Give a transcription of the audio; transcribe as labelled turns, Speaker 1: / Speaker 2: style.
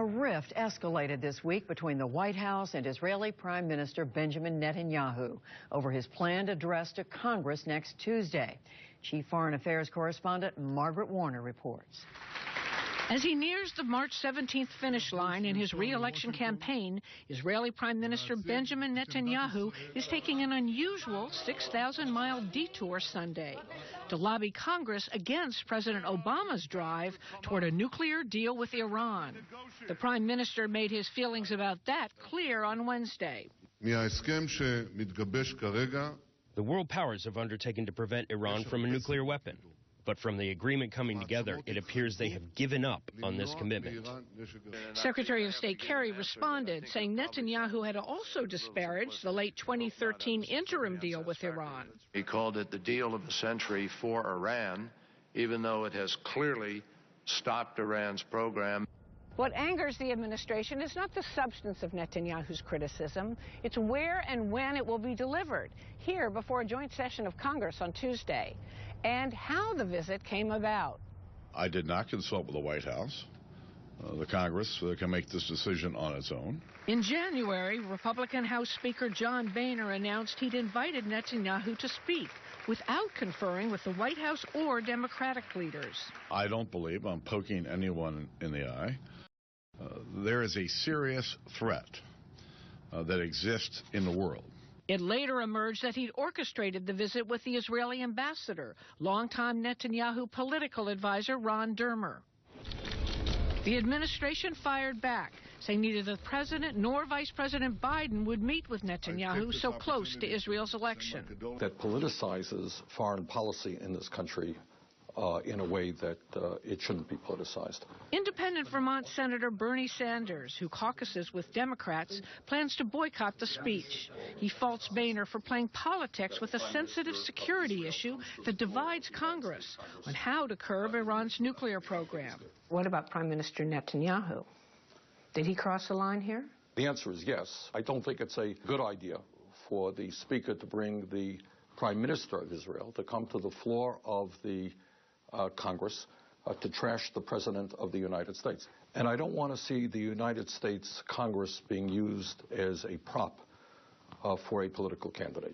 Speaker 1: A rift escalated this week between the White House and Israeli Prime Minister Benjamin Netanyahu over his planned address to Congress next Tuesday. Chief Foreign Affairs correspondent Margaret Warner reports.
Speaker 2: As he nears the March 17th finish line in his re-election campaign, Israeli Prime Minister Benjamin Netanyahu is taking an unusual 6,000-mile detour Sunday to lobby Congress against President Obama's drive toward a nuclear deal with Iran. The Prime Minister made his feelings about that clear on Wednesday.
Speaker 3: The
Speaker 4: world powers have undertaken to prevent Iran from a nuclear weapon. But from the agreement coming together, it appears they have given up on this commitment.
Speaker 2: Secretary of State Kerry responded, saying Netanyahu had also disparaged the late 2013 interim deal with Iran.
Speaker 5: He called it the deal of the century for Iran, even though it has clearly stopped Iran's program.
Speaker 2: What angers the administration is not the substance of Netanyahu's criticism. It's where and when it will be delivered, here before a joint session of Congress on Tuesday, and how the visit came about.
Speaker 6: I did not consult with the White House. The Congress can make this decision on its own.
Speaker 2: In January, Republican House Speaker John Boehner announced he'd invited Netanyahu to speak without conferring with the White House or Democratic leaders.
Speaker 6: I don't believe I'm poking anyone in the eye. There is a serious threat that exists in the world.
Speaker 2: It later emerged that he'd orchestrated the visit with the Israeli ambassador, longtime Netanyahu political advisor Ron Dermer. The administration fired back, saying neither the president nor Vice President Biden would meet with Netanyahu so close to Israel's election.
Speaker 7: That politicizes foreign policy in this country in a way that it shouldn't be politicized.
Speaker 2: Independent Vermont Senator Bernie Sanders, who caucuses with Democrats, plans to boycott the speech. He faults Boehner for playing politics with a sensitive security issue that divides Congress on how to curb Iran's nuclear program. What about Prime Minister Netanyahu? Did he cross the line here?
Speaker 7: The answer is yes. I don't think it's a good idea for the Speaker to bring the Prime Minister of Israel to come to the floor of the Congress to trash the President of the United States. And I don't want to see the United States Congress being used as a prop for a political candidate.